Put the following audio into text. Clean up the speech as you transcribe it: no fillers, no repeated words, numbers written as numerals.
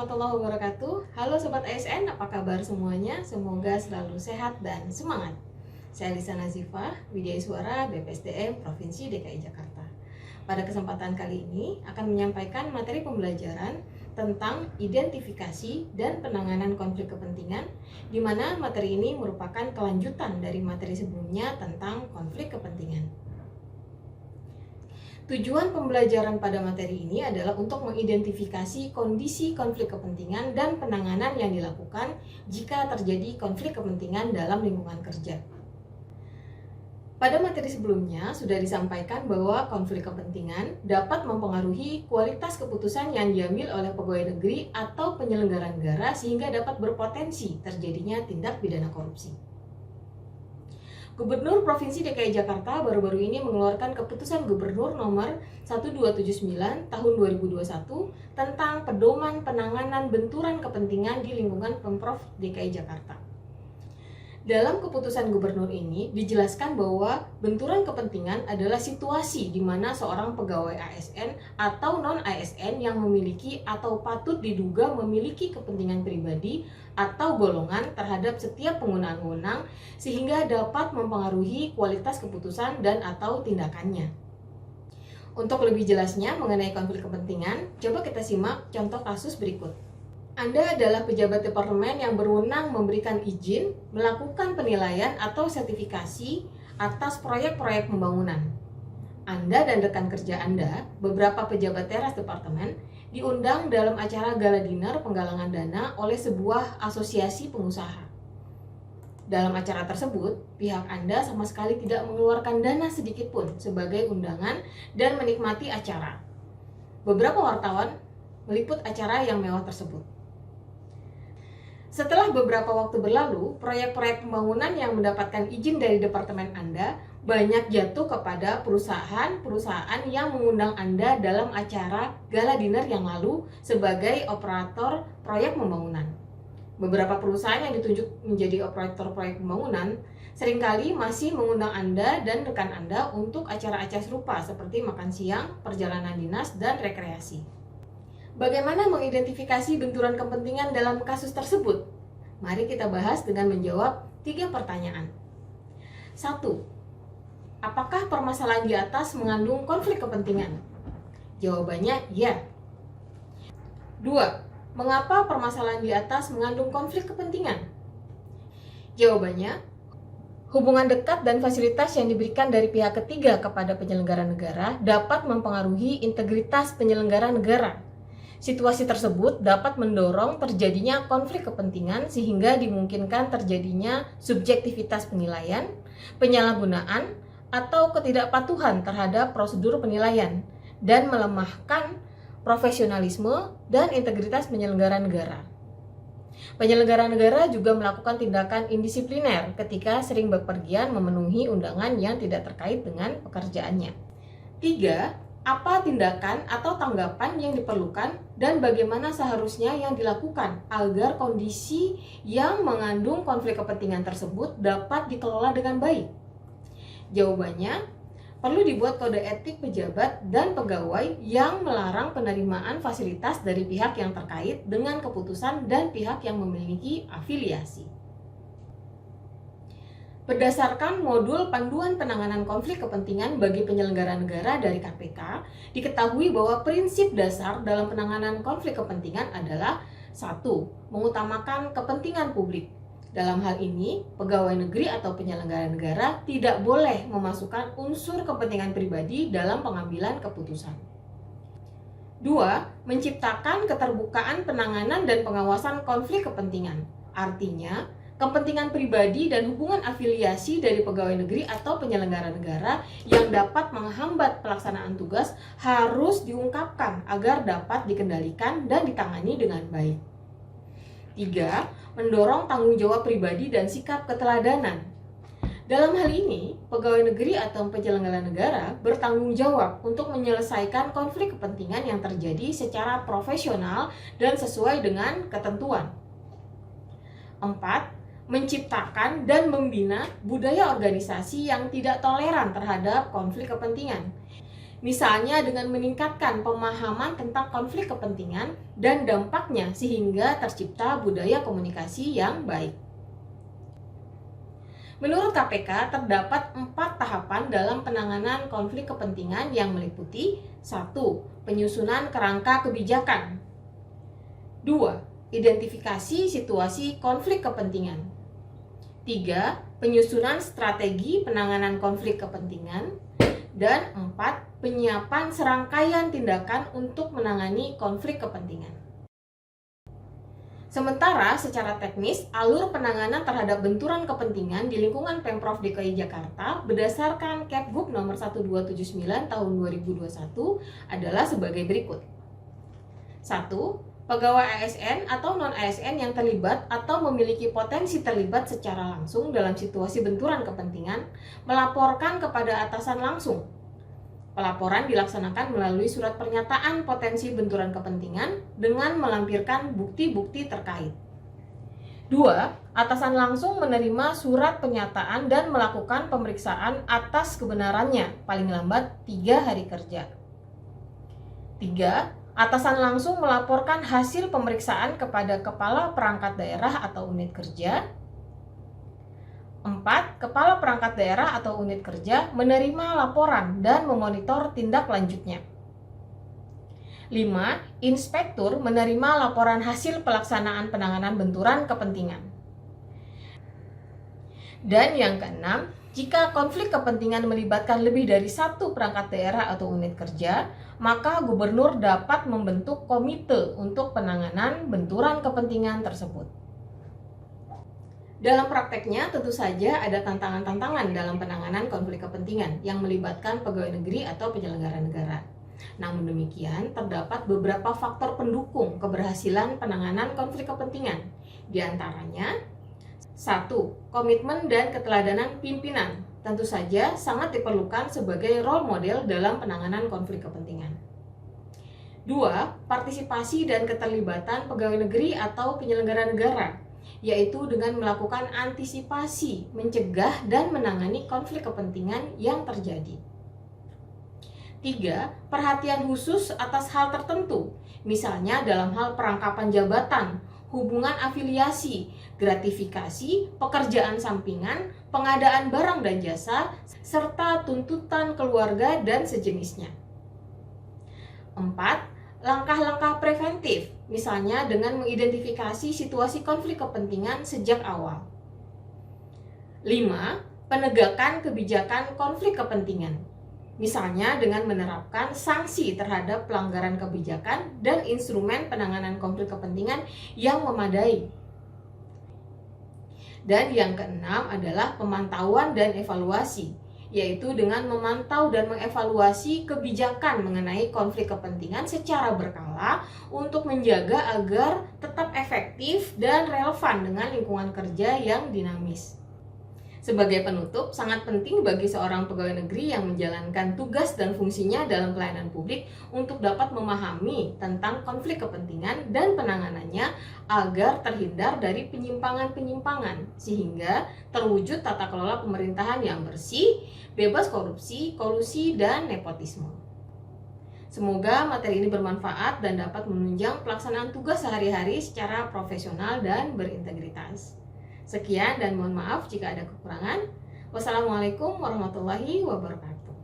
warahmatullahi wabarakatuh. Halo Sobat ASN, apa kabar semuanya? Semoga selalu sehat dan semangat. Saya Lisa Nazifah, Widya Suara BPSDM Provinsi DKI Jakarta. Pada kesempatan kali ini akan menyampaikan materi pembelajaran tentang identifikasi dan penanganan konflik kepentingan, di mana materi ini merupakan kelanjutan dari materi sebelumnya tentang konflik kepentingan. Tujuan pembelajaran pada materi ini adalah untuk mengidentifikasi kondisi konflik kepentingan dan penanganan yang dilakukan jika terjadi konflik kepentingan dalam lingkungan kerja. Pada materi sebelumnya sudah disampaikan bahwa konflik kepentingan dapat mempengaruhi kualitas keputusan yang diambil oleh pegawai negeri atau penyelenggara negara sehingga dapat berpotensi terjadinya tindak pidana korupsi. Gubernur Provinsi DKI Jakarta baru-baru ini mengeluarkan keputusan Gubernur nomor 1279 tahun 2021 tentang pedoman penanganan benturan kepentingan di lingkungan Pemprov DKI Jakarta. Dalam keputusan gubernur ini dijelaskan bahwa benturan kepentingan adalah situasi di mana seorang pegawai ASN atau non-ASN yang memiliki atau patut diduga memiliki kepentingan pribadi atau golongan terhadap setiap penggunaan wewenang sehingga dapat mempengaruhi kualitas keputusan dan atau tindakannya. Untuk lebih jelasnya mengenai konflik kepentingan, coba kita simak contoh kasus berikut. Anda adalah pejabat departemen yang berwenang memberikan izin, melakukan penilaian atau sertifikasi atas proyek-proyek pembangunan. Anda dan rekan kerja Anda, beberapa pejabat teras departemen, diundang dalam acara gala dinner penggalangan dana oleh sebuah asosiasi pengusaha. Dalam acara tersebut, pihak Anda sama sekali tidak mengeluarkan dana sedikit pun sebagai undangan dan menikmati acara. Beberapa wartawan meliput acara yang mewah tersebut. Setelah beberapa waktu berlalu, proyek-proyek pembangunan yang mendapatkan izin dari departemen Anda banyak jatuh kepada perusahaan-perusahaan yang mengundang Anda dalam acara gala dinner yang lalu sebagai operator proyek pembangunan. Beberapa perusahaan yang ditunjuk menjadi operator proyek pembangunan seringkali masih mengundang Anda dan rekan Anda untuk acara-acara serupa seperti makan siang, perjalanan dinas, dan rekreasi. Bagaimana mengidentifikasi benturan kepentingan dalam kasus tersebut? Mari kita bahas dengan menjawab 3 pertanyaan. 1. Apakah permasalahan di atas mengandung konflik kepentingan? Jawabannya ya. 2. Mengapa permasalahan di atas mengandung konflik kepentingan? Jawabannya, hubungan dekat dan fasilitas yang diberikan dari pihak ketiga kepada penyelenggara negara dapat mempengaruhi integritas penyelenggara negara. Situasi tersebut dapat mendorong terjadinya konflik kepentingan sehingga dimungkinkan terjadinya subjektivitas penilaian, penyalahgunaan, atau ketidakpatuhan terhadap prosedur penilaian, dan melemahkan profesionalisme dan integritas penyelenggara negara. Penyelenggara negara juga melakukan tindakan indisipliner ketika sering bepergian memenuhi undangan yang tidak terkait dengan pekerjaannya. 3. Apa tindakan atau tanggapan yang diperlukan dan bagaimana seharusnya yang dilakukan agar kondisi yang mengandung konflik kepentingan tersebut dapat dikelola dengan baik? Jawabannya, perlu dibuat kode etik pejabat dan pegawai yang melarang penerimaan fasilitas dari pihak yang terkait dengan keputusan dan pihak yang memiliki afiliasi. Berdasarkan modul panduan penanganan konflik kepentingan bagi penyelenggara negara dari KPK, diketahui bahwa prinsip dasar dalam penanganan konflik kepentingan adalah 1. Mengutamakan kepentingan publik. Dalam hal ini, pegawai negeri atau penyelenggara negara tidak boleh memasukkan unsur kepentingan pribadi dalam pengambilan keputusan. 2. Menciptakan keterbukaan penanganan dan pengawasan konflik kepentingan. Artinya, kepentingan pribadi dan hubungan afiliasi dari pegawai negeri atau penyelenggara negara yang dapat menghambat pelaksanaan tugas harus diungkapkan agar dapat dikendalikan dan ditangani dengan baik. 3. Mendorong tanggung jawab pribadi dan sikap keteladanan. Dalam hal ini, pegawai negeri atau penyelenggara negara bertanggung jawab untuk menyelesaikan konflik kepentingan yang terjadi secara profesional dan sesuai dengan ketentuan. 4. Menciptakan dan membina budaya organisasi yang tidak toleran terhadap konflik kepentingan. Misalnya dengan meningkatkan pemahaman tentang konflik kepentingan dan dampaknya sehingga tercipta budaya komunikasi yang baik. Menurut KPK, terdapat 4 tahapan dalam penanganan konflik kepentingan yang meliputi 1. Penyusunan kerangka kebijakan. 2. Identifikasi situasi konflik kepentingan. 3. Penyusunan strategi penanganan konflik kepentingan. Dan 4. Penyiapan serangkaian tindakan untuk menangani konflik kepentingan. Sementara secara teknis, alur penanganan terhadap benturan kepentingan di lingkungan Pemprov DKI Jakarta berdasarkan Kepgub nomor 1279 tahun 2021 adalah sebagai berikut. 1. Pegawai ASN atau non-ASN yang terlibat atau memiliki potensi terlibat secara langsung dalam situasi benturan kepentingan melaporkan kepada atasan langsung. Pelaporan dilaksanakan melalui surat pernyataan potensi benturan kepentingan dengan melampirkan bukti-bukti terkait. 2. Atasan langsung menerima surat pernyataan dan melakukan pemeriksaan atas kebenarannya paling lambat 3 hari kerja. 3. Atasan langsung melaporkan hasil pemeriksaan kepada Kepala Perangkat Daerah atau unit kerja. 4. Kepala Perangkat Daerah atau unit kerja menerima laporan dan memonitor tindak lanjutnya. 5. Inspektur menerima laporan hasil pelaksanaan penanganan benturan kepentingan. Dan yang keenam, jika konflik kepentingan melibatkan lebih dari 1 perangkat daerah atau unit kerja, maka gubernur dapat membentuk komite untuk penanganan benturan kepentingan tersebut. Dalam prakteknya tentu saja ada tantangan-tantangan dalam penanganan konflik kepentingan yang melibatkan pegawai negeri atau penyelenggara negara. Namun demikian, terdapat beberapa faktor pendukung keberhasilan penanganan konflik kepentingan. Di antaranya, 1. Komitmen dan keteladanan pimpinan tentu saja sangat diperlukan sebagai role model dalam penanganan konflik kepentingan. 2. Partisipasi dan keterlibatan pegawai negeri atau penyelenggara negara, yaitu dengan melakukan antisipasi, mencegah, dan menangani konflik kepentingan yang terjadi. 3. Perhatian khusus atas hal tertentu, misalnya dalam hal perangkapan jabatan, hubungan afiliasi, gratifikasi, pekerjaan sampingan, pengadaan barang dan jasa, serta tuntutan keluarga dan sejenisnya. 4. Langkah-langkah preventif, misalnya dengan mengidentifikasi situasi konflik kepentingan sejak awal. 5. Penegakan kebijakan konflik kepentingan, misalnya dengan menerapkan sanksi terhadap pelanggaran kebijakan dan instrumen penanganan konflik kepentingan yang memadai. Dan yang keenam adalah pemantauan dan evaluasi, yaitu dengan memantau dan mengevaluasi kebijakan mengenai konflik kepentingan secara berkala untuk menjaga agar tetap efektif dan relevan dengan lingkungan kerja yang dinamis. Sebagai penutup, sangat penting bagi seorang pegawai negeri yang menjalankan tugas dan fungsinya dalam pelayanan publik untuk dapat memahami tentang konflik kepentingan dan penanganannya agar terhindar dari penyimpangan-penyimpangan sehingga terwujud tata kelola pemerintahan yang bersih, bebas korupsi, kolusi, dan nepotisme. Semoga materi ini bermanfaat dan dapat menunjang pelaksanaan tugas sehari-hari secara profesional dan berintegritas. Sekian dan mohon maaf jika ada kekurangan. Wassalamualaikum warahmatullahi wabarakatuh.